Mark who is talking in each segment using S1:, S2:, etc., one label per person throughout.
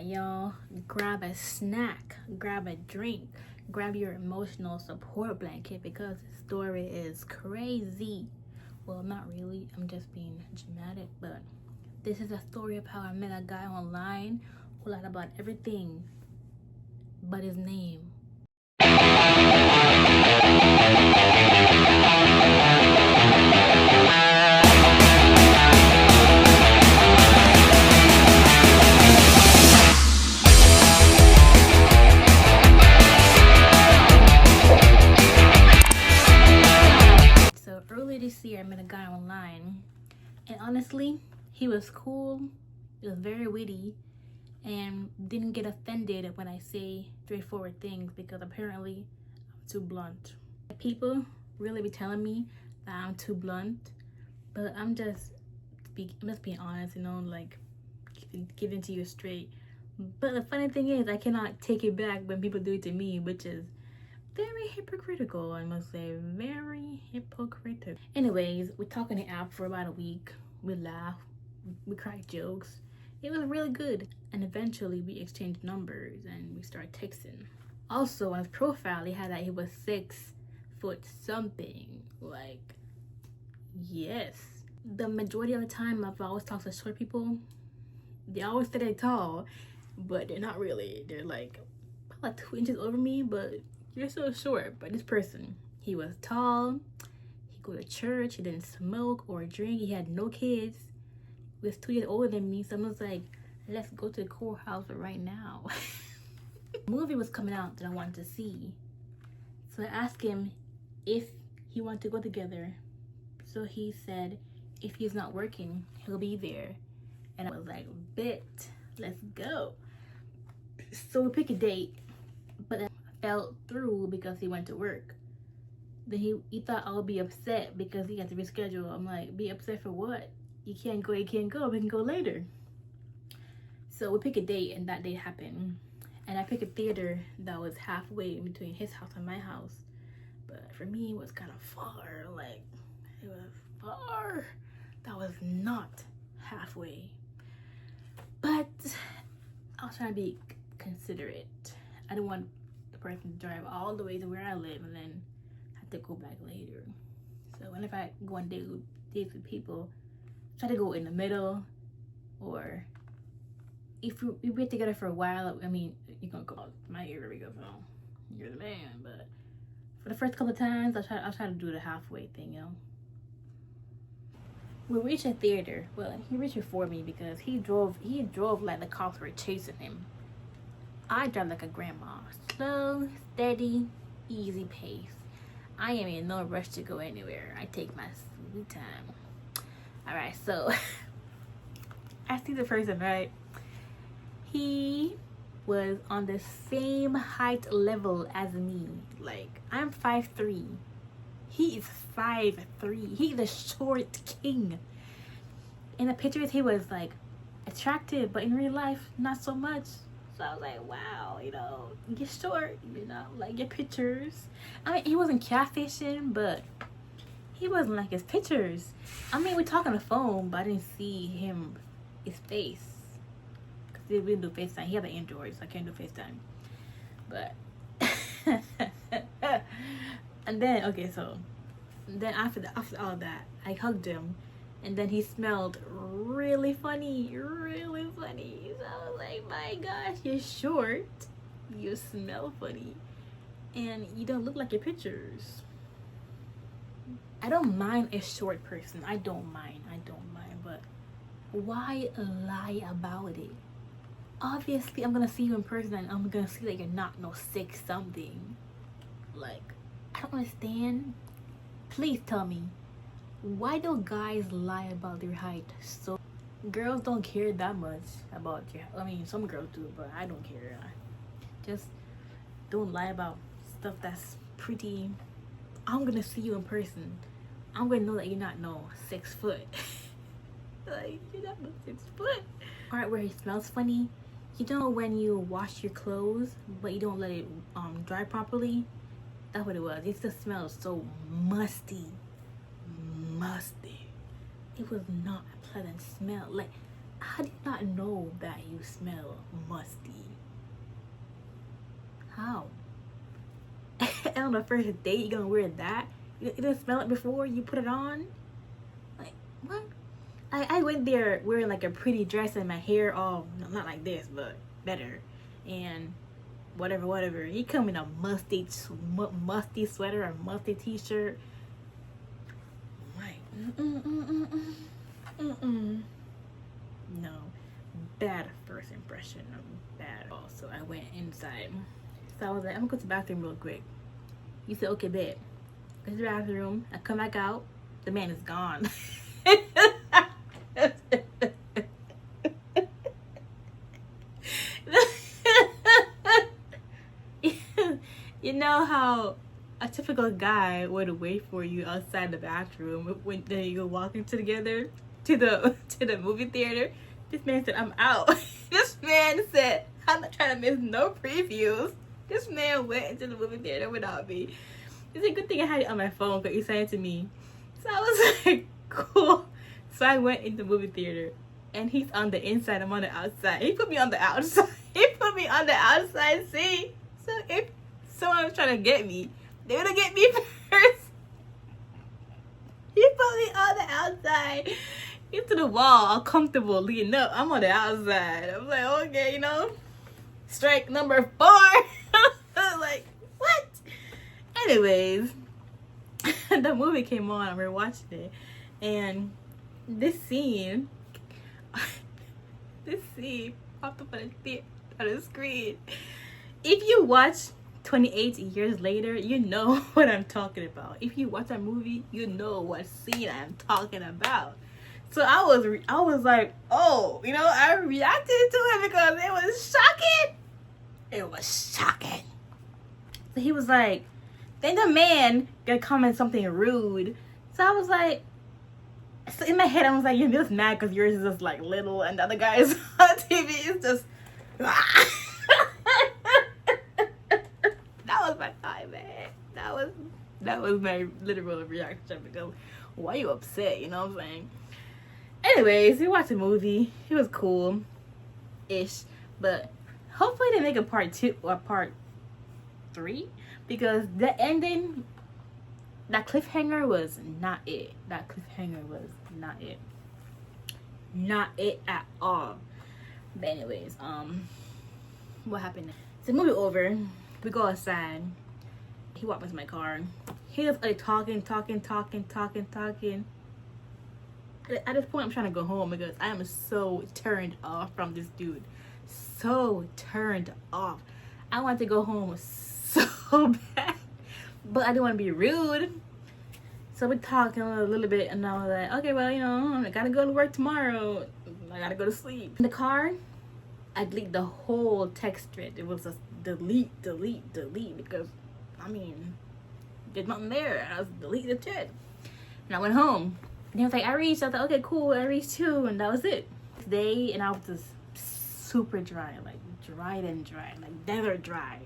S1: right, y'all, grab a snack, grab a drink, grab your emotional support blanket because the story is crazy. Well, not really, I'm just being dramatic, but this is a story of how I met a guy online who lied about everything but his name. So earlier this year, I met a guy online, and honestly, he was cool, he was very witty, and didn't get offended when I say straightforward things because apparently I'm too blunt. People really be telling me that I'm too blunt, but I'm just being honest, like giving to you straight. But the funny thing is, I cannot take it back when people do it to me, which is very hypocritical, I must say. Very hypocritical. Anyways, we talked on the app for about a week. We laughed, we cracked jokes. It was really good. And eventually we exchanged numbers and we started texting. Also, on his profile, he had that he was 6 foot something. Like, yes. The majority of the time, I've always talked to short people. They always say they're tall, but they're not really. They're like 2 inches over me, but you're so short. But this person, he was tall, he go to church, he didn't smoke or drink, he had no kids, he was 2 years older than me. So I was like, let's go to the courthouse right now. The movie was coming out that I wanted to see, so I asked him if he wanted to go together. So he said if he's not working, he'll be there. And I was like, bet, let's go. So we picked a date, but I fell through because he went to work. Then he thought I would be upset because he had to reschedule. I'm like, be upset for what? You can't go, we can go later. So we picked a date, and that date happened. And I picked a theater that was halfway in between his house and my house. But for me, it was kind of far. Like, it was far. That was not halfway. But I was trying to be considerate. I didn't want the person to drive all the way to where I live and then have to go back later. So whenever I go on dates with people, try to go in the middle, or if we've been together for a while, I mean, you're gonna go out my area because you're the man. But for the first couple of times, I'll try to do the halfway thing, We reached a theater. Well, he reached before me because he drove like the cops were chasing him. I drive like a grandma. Slow, steady, easy pace. I am in no rush to go anywhere. I take my sweet time. Alright, so I see the person, right? He was on the same height level as me. Like, I'm 5'3". He is 5'3". He's a short king. In the pictures, he was like attractive, but in real life, not so much. So I was like, wow, you're short, like your pictures. I mean, he wasn't catfishing, but he wasn't like his pictures. I mean, we talk on the phone, but I didn't see his face. Because we didn't do FaceTime. He had an Android, so I can't do FaceTime. But and then after all that, I hugged him, and then he smelled really funny. So I was like, my gosh, you're short, you smell funny, and you don't look like your pictures. I don't mind a short person. I don't mind, but why lie about it? Obviously, I'm gonna see you in person and I'm gonna see that you're not no 6 something. Like, I don't understand. Please tell me, why do guys lie about their height? So girls don't care that much about your, I mean, some girls do, but I don't care. Just don't lie about stuff that's pretty. I'm gonna see you in person. I'm gonna know that you're not no 6 foot. Like, you're not no 6 foot. Part where he smells funny. When you wash your clothes but you don't let it dry properly? That's what it was. It just smells so musty. It was not a pleasant smell. Like, How do you not know that you smell musty? How? And on the first date, you gonna wear that? You didn't smell it before you put it on? Like, what? I went there wearing like a pretty dress and my hair all, not like this, but better. And whatever. He come in a musty sweater or musty t-shirt. Like, no. Bad first impression. Bad. So I went inside. So I was like, I'm gonna go to the bathroom real quick. You said, okay, babe. Go to the bathroom. I come back out. The man is gone. You know how a typical guy would wait for you outside the bathroom when you go walking together to the movie theater? This man said, I'm out. This man said, I'm not trying to miss no previews. This man went into the movie theater without me. It's a good thing I had it on my phone because he sent it to me. So I was like, cool. So I went into the movie theater and he's on the inside, I'm on the outside. He put me on the outside. He put me on the outside seat. So if someone was trying to get me, they would have get me first. He put me on the outside. Into the wall, all comfortable, leaning up. I'm on the outside. I'm like, okay, strike number 4. I was like, what? Anyways, the movie came on and we were watching it. And this scene popped up on the screen. If you watch 28 years later, you know what I'm talking about. If you watch that movie, you know what scene I'm talking about. So I was like, oh, I reacted to it because it was shocking. It was shocking. So he was like, then the man gonna comment something rude. So I was like, so in my head, I was like, you're just mad because yours is just like little and the other guy's on TV is just, that was my thought, man. That was my literal reaction because why are you upset? You know what I'm saying? Anyways, we watched a movie. It was cool-ish, but hopefully they make a part 2 or part 3 because the ending, that cliffhanger was not it. That cliffhanger was not it. Not it at all. But anyways, what happened? So the movie over. We go outside. He walked into my car. He was like talking. At this point, I'm trying to go home because I am so turned off from this dude. So turned off. I want to go home so bad. But I didn't want to be rude. So we're talking a little bit and I was like, okay, well, I gotta go to work tomorrow. I gotta go to sleep. In the car, I deleted the whole text thread. It was just delete because, there's nothing there. I was deleting the thread. And I went home. And he was like, I reached. I thought, okay, cool. I reached too. And that was it. Today, and I was just super dry. Like, dried and dry. Like, desert dry.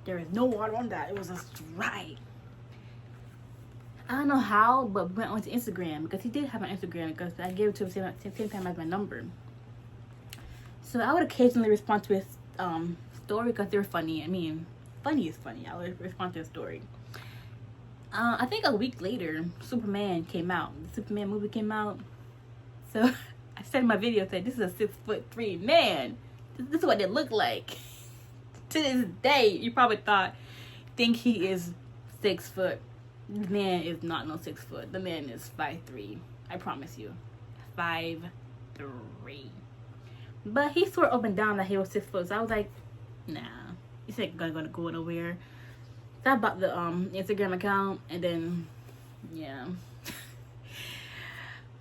S1: There is no water on that. It was just dry. I don't know how, but went onto Instagram. Because he did have an Instagram. Because I gave it to him same time as my number. So I would occasionally respond to his story because they're funny. Funny is funny. I would respond to his story. I think a week later, Superman came out. The Superman movie came out. So I said in my video, this is a 6'3" man. This is what they look like. To this day, you probably think he is 6 foot. The man is not no 6 foot. The man is 5'3". I promise you, 5'3". But he swore up and down that he was 6 foot. So I was like, nah, he's not gonna go nowhere. So I bought the Instagram account and then yeah.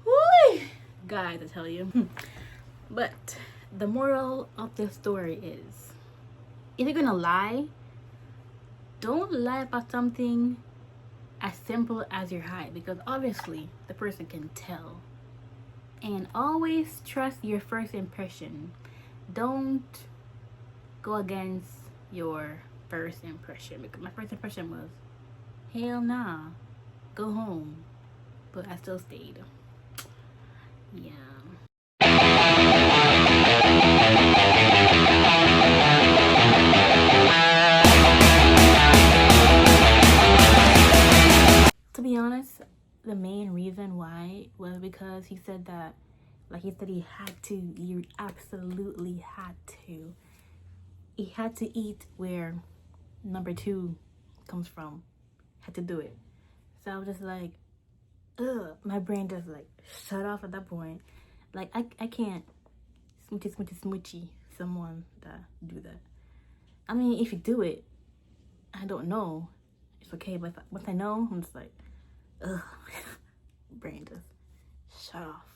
S1: Woo! Guys, I tell you. But the moral of the story is, if you're gonna lie, don't lie about something as simple as your height, because obviously the person can tell. And always trust your first impression. Don't go against your first impression, because my first impression was, hell nah, go home. But I still stayed. Yeah. the main reason why was because he said that, like he said, he had to. You absolutely had to. He had to eat where number 2 comes from. Had to do it. So I was just like, ugh. My brain just like shut off at that point. Like I can't smoochy someone that do that. I mean, if you do it, I don't know, it's okay. But once I know, I'm just like, ugh. Brain just shut off.